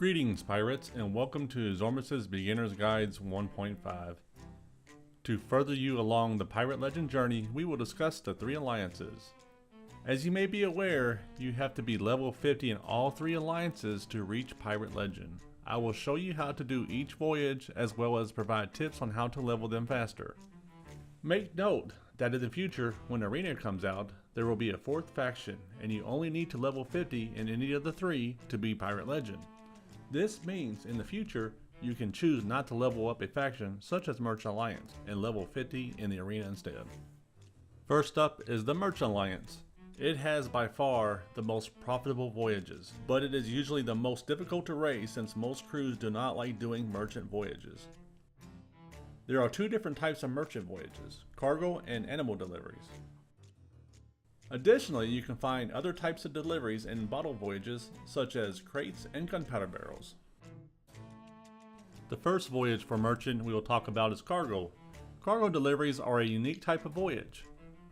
Greetings pirates, and welcome to Zormis' Beginner's Guides 1.5. To further you along the pirate legend journey, we will discuss the 3 alliances. As you may be aware, you have to be level 50 in all 3 alliances to reach pirate legend. I will show you how to do each voyage as well as provide tips on how to level them faster. Make note that in the future, when Arena comes out, there will be a 4th faction, and you only need to level 50 in any of the 3 to be pirate legend. This means in the future, you can choose not to level up a faction such as Merchant Alliance and level 50 in the arena instead. First up is the Merchant Alliance. It has by far the most profitable voyages, but it is usually the most difficult to raise since most crews do not like doing merchant voyages. There are 2 different types of merchant voyages, cargo and animal deliveries. Additionally, you can find other types of deliveries in bottle voyages, such as crates and gunpowder barrels. The first voyage for merchant we will talk about is cargo. Cargo deliveries are a unique type of voyage.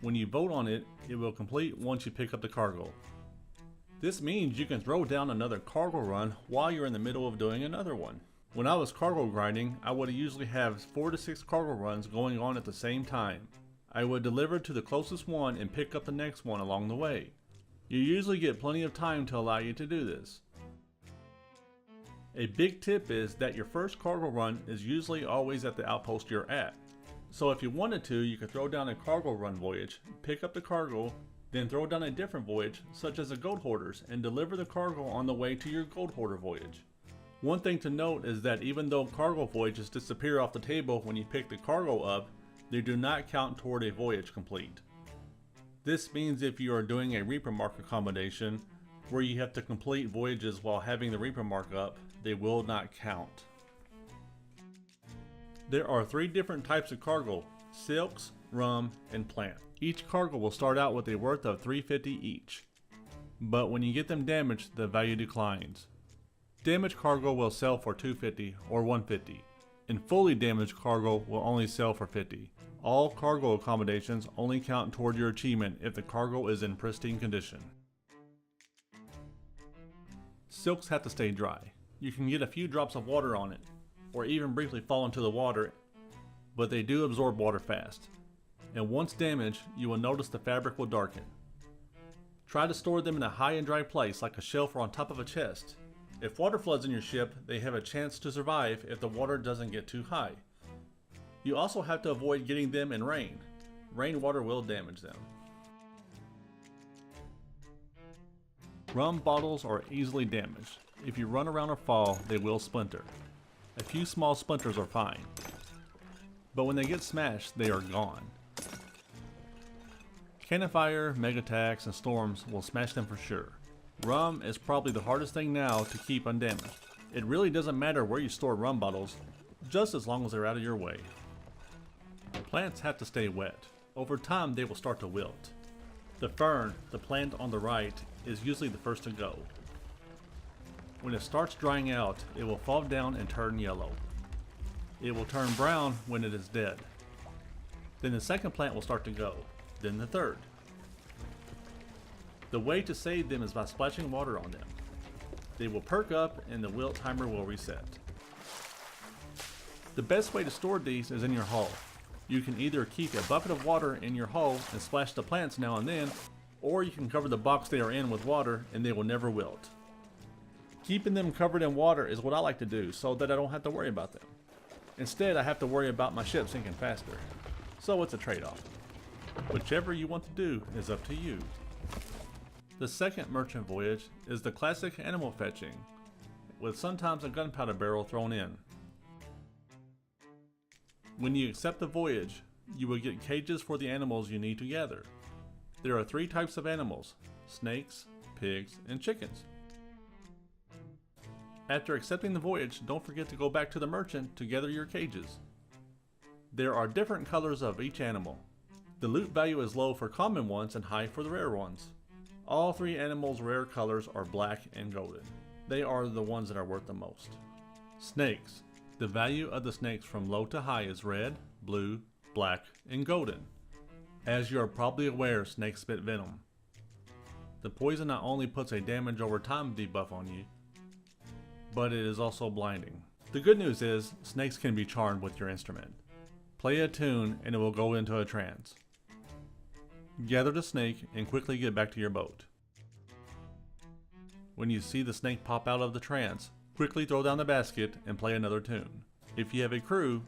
When you vote on it, it will complete once you pick up the cargo. This means you can throw down another cargo run while you're in the middle of doing another one. When I was cargo grinding, I would usually have 4 to 6 cargo runs going on at the same time. I would deliver to the closest one and pick up the next one along the way. You usually get plenty of time to allow you to do this. A big tip is that your first cargo run is usually always at the outpost you're at. So if you wanted to, you could throw down a cargo run voyage, pick up the cargo, then throw down a different voyage such as a gold hoarders and deliver the cargo on the way to your gold hoarder voyage. One thing to note is that even though cargo voyages disappear off the table when you pick the cargo up, they do not count toward a voyage complete. This means if you are doing a Reaper mark accommodation, where you have to complete voyages while having the Reaper mark up, they will not count. There are 3 different types of cargo, silks, rum, and plant. Each cargo will start out with a worth of 350 each, but when you get them damaged, the value declines. Damaged cargo will sell for 250 or 150. And fully damaged cargo will only sell for 50. All cargo accommodations only count toward your achievement if the cargo is in pristine condition. Silks have to stay dry. You can get a few drops of water on it, or even briefly fall into the water, but they do absorb water fast. And once damaged, you will notice the fabric will darken. Try to store them in a high and dry place like a shelf or on top of a chest. If water floods in your ship, they have a chance to survive if the water doesn't get too high. You also have to avoid getting them in rain. Rainwater will damage them. Rum bottles are easily damaged. If you run around or fall, they will splinter. A few small splinters are fine, but when they get smashed, they are gone. Cannon fire, mega attacks, and storms will smash them for sure. Rum is probably the hardest thing now to keep undamaged. It really doesn't matter where you store rum bottles, just as long as they're out of your way. Plants have to stay wet. Over time they will start to wilt. The fern, the plant on the right, is usually the first to go. When it starts drying out, it will fall down and turn yellow. It will turn brown when it is dead. Then the second plant will start to go, then the third. The way to save them is by splashing water on them. They will perk up and the wilt timer will reset. The best way to store these is in your hull. You can either keep a bucket of water in your hull and splash the plants now and then, or you can cover the box they are in with water and they will never wilt. Keeping them covered in water is what I like to do so that I don't have to worry about them. Instead, I have to worry about my ship sinking faster. So it's a trade-off. Whichever you want to do is up to you. The second merchant voyage is the classic animal fetching, with sometimes a gunpowder barrel thrown in. When you accept the voyage, you will get cages for the animals you need to gather. There are 3 types of animals: snakes, pigs, and chickens. After accepting the voyage, don't forget to go back to the merchant to gather your cages. There are different colors of each animal. The loot value is low for common ones and high for the rare ones. All 3 animals' rare colors are black and golden. They are the ones that are worth the most. Snakes. The value of the snakes from low to high is red, blue, black, and golden. As you are probably aware, snakes spit venom. The poison not only puts a damage over time debuff on you, but it is also blinding. The good news is, snakes can be charmed with your instrument. Play a tune and it will go into a trance. Gather the snake and quickly get back to your boat. When you see the snake pop out of the trance, quickly throw down the basket and play another tune. If you have a crew,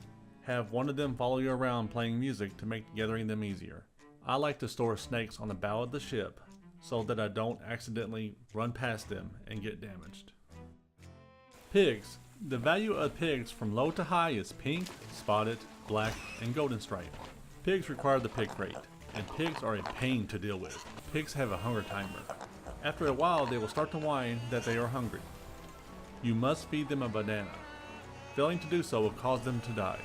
have one of them follow you around playing music to make gathering them easier. I like to store snakes on the bow of the ship so that I don't accidentally run past them and get damaged. Pigs. The value of pigs from low to high is pink, spotted, black, and golden stripe. Pigs require the pig crate, and pigs are a pain to deal with. Pigs have a hunger timer. After a while, they will start to whine that they are hungry. You must feed them a banana. Failing to do so will cause them to die.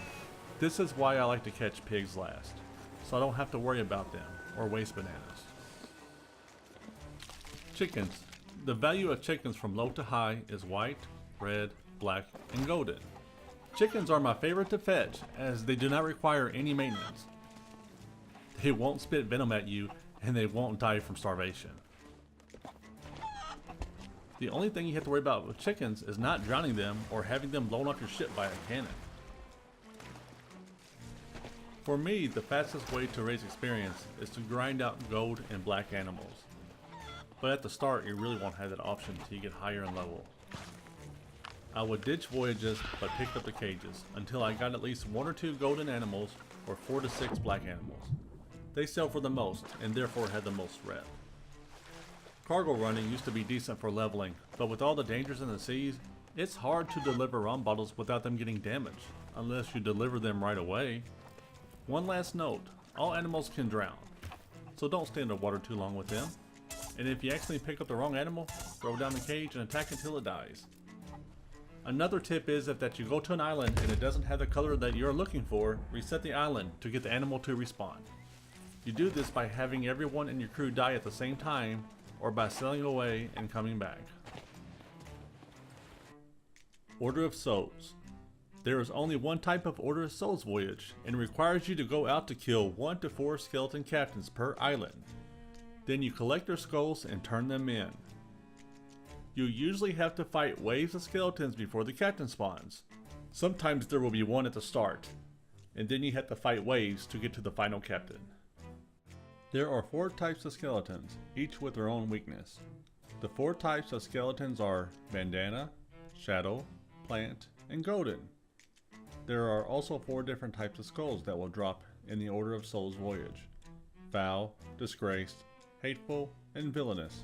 This is why I like to catch pigs last, so I don't have to worry about them or waste bananas. Chickens. The value of chickens from low to high is white, red, black, and golden. Chickens are my favorite to fetch as they do not require any maintenance. They won't spit venom at you and they won't die from starvation. The only thing you have to worry about with chickens is not drowning them or having them blown off your ship by a cannon. For me, the fastest way to raise experience is to grind out gold and black animals. But at the start, you really won't have that option until you get higher in level. I would ditch voyages but pick up the cages until I got at least 1 or 2 golden animals or 4 to 6 black animals. They sell for the most and therefore had the most rep. Cargo running used to be decent for leveling, but with all the dangers in the seas, it's hard to deliver rum bottles without them getting damaged, unless you deliver them right away. One last note, all animals can drown, so don't stay underwater too long with them. And if you accidentally pick up the wrong animal, throw down the cage and attack until it dies. Another tip is if that you go to an island and it doesn't have the color that you're looking for, reset the island to get the animal to respawn. You do this by having everyone in your crew die at the same time, or by sailing away and coming back. Order of Souls. There is only one type of Order of Souls voyage, and requires you to go out to kill 1 to 4 skeleton captains per island. Then you collect their skulls and turn them in. You usually have to fight waves of skeletons before the captain spawns. Sometimes there will be one at the start, and then you have to fight waves to get to the final captain. There are 4 types of skeletons, each with their own weakness. The 4 types of skeletons are Bandana, Shadow, Plant, and Golden. There are also 4 different types of skulls that will drop in the Order of Souls voyage: Foul, Disgraced, Hateful, and Villainous.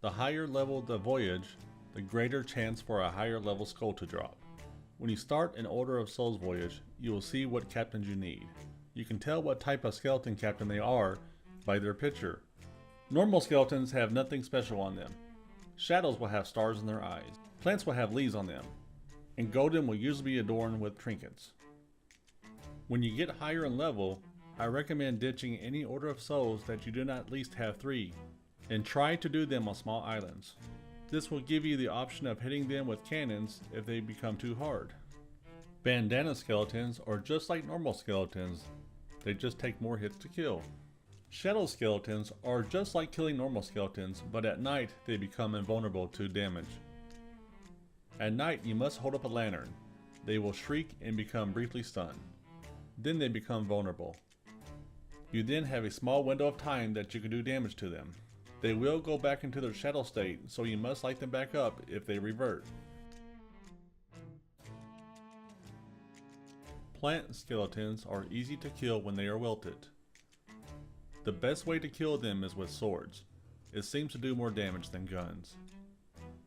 The higher level the voyage, the greater chance for a higher level skull to drop. When you start an Order of Souls voyage, you will see what captains you need. You can tell what type of skeleton captain they are by their picture. Normal skeletons have nothing special on them. Shadows will have stars in their eyes. Plants will have leaves on them. And Golden will usually be adorned with trinkets. When you get higher in level, I recommend ditching any Order of Souls that you do not at least have 3, and try to do them on small islands. This will give you the option of hitting them with cannons if they become too hard. Bandana skeletons are just like normal skeletons, they just take more hits to kill. Shadow skeletons are just like killing normal skeletons, but at night they become invulnerable to damage. At night you must hold up a lantern. They will shriek and become briefly stunned. Then they become vulnerable. You then have a small window of time that you can do damage to them. They will go back into their shadow state, so you must light them back up if they revert. Plant skeletons are easy to kill when they are wilted. The best way to kill them is with swords. It seems to do more damage than guns.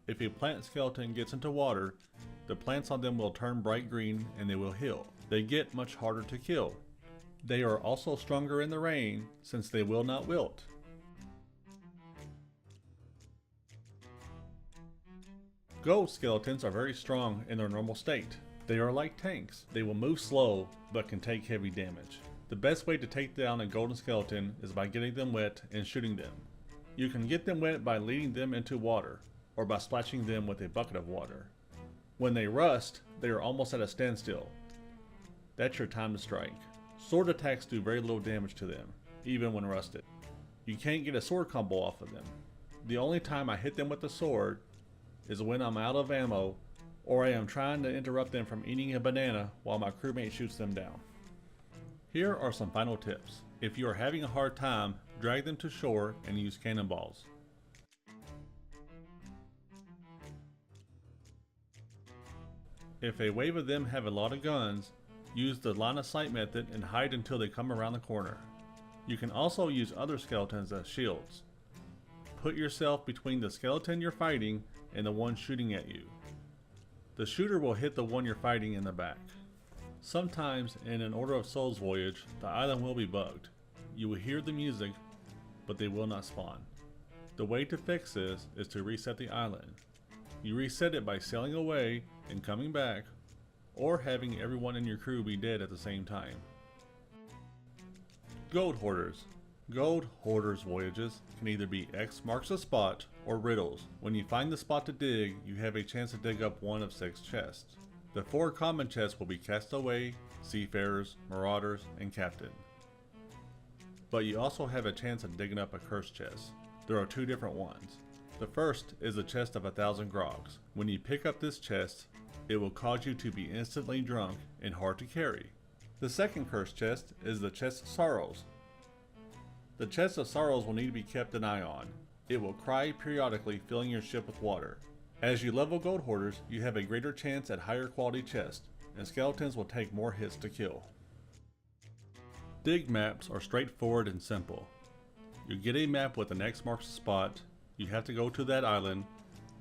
If a plant skeleton gets into water, the plants on them will turn bright green and they will heal. They get much harder to kill. They are also stronger in the rain since they will not wilt. Gold skeletons are very strong in their normal state. They are like tanks. They will move slow but can take heavy damage. The best way to take down a golden skeleton is by getting them wet and shooting them. You can get them wet by leading them into water, or by splashing them with a bucket of water. When they rust, they are almost at a standstill. That's your time to strike. Sword attacks do very little damage to them, even when rusted. You can't get a sword combo off of them. The only time I hit them with a sword is when I'm out of ammo or I am trying to interrupt them from eating a banana while my crewmate shoots them down. Here are some final tips. If you are having a hard time, drag them to shore and use cannonballs. If a wave of them have a lot of guns, use the line of sight method and hide until they come around the corner. You can also use other skeletons as shields. Put yourself between the skeleton you're fighting and the one shooting at you. The shooter will hit the one you're fighting in the back. Sometimes in an Order of Souls voyage, the island will be bugged. You will hear the music, but they will not spawn. The way to fix this is to reset the island. You reset it by sailing away and coming back, or having everyone in your crew be dead at the same time. Gold Hoarders. Gold Hoarders voyages can either be X marks a spot or riddles. When you find the spot to dig, you have a chance to dig up one of 6 chests. The 4 common chests will be Castaway, Seafarers, Marauders, and Captain. But you also have a chance of digging up a cursed chest. There are 2 different ones. The first is the chest of 1,000 grogs. When you pick up this chest, it will cause you to be instantly drunk and hard to carry. The second cursed chest is the chest of sorrows. The chest of sorrows will need to be kept an eye on. It will cry periodically, filling your ship with water. As you level gold hoarders, you have a greater chance at higher quality chests, and skeletons will take more hits to kill. Dig maps are straightforward and simple. You get a map with an X marks the spot. You have to go to that island,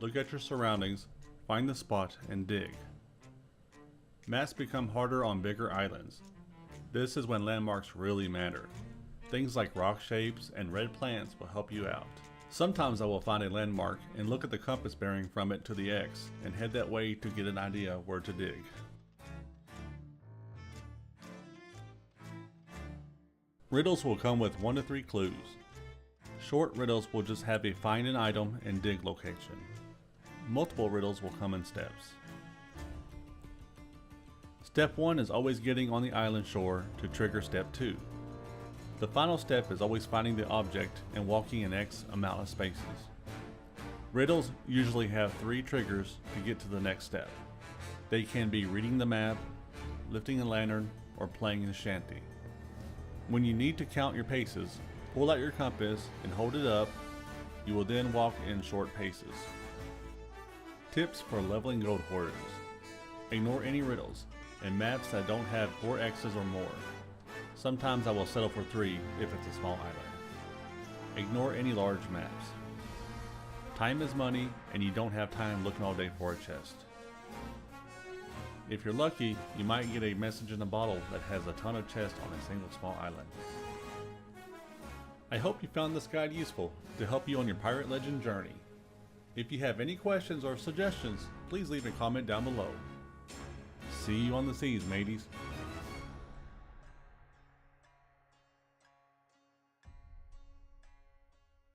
look at your surroundings, find the spot, and dig. Maps become harder on bigger islands. This is when landmarks really matter. Things like rock shapes and red plants will help you out. Sometimes I will find a landmark and look at the compass bearing from it to the X and head that way to get an idea where to dig. Riddles will come with 1 to 3 clues. Short riddles will just have a find an item and dig location. Multiple riddles will come in steps. Step 1 is always getting on the island shore to trigger step 2. The final step is always finding the object and walking an X amount of spaces. Riddles usually have 3 triggers to get to the next step. They can be reading the map, lifting a lantern, or playing a shanty. When you need to count your paces, pull out your compass and hold it up. You will then walk in short paces. Tips for leveling gold hoarders. Ignore any riddles and maps that don't have 4 X's or more. Sometimes I will settle for 3 if it's a small island. Ignore any large maps. Time is money and you don't have time looking all day for a chest. If you're lucky, you might get a message in a bottle that has a ton of chests on a single small island. I hope you found this guide useful to help you on your pirate legend journey. If you have any questions or suggestions, please leave a comment down below. See you on the seas, mateys.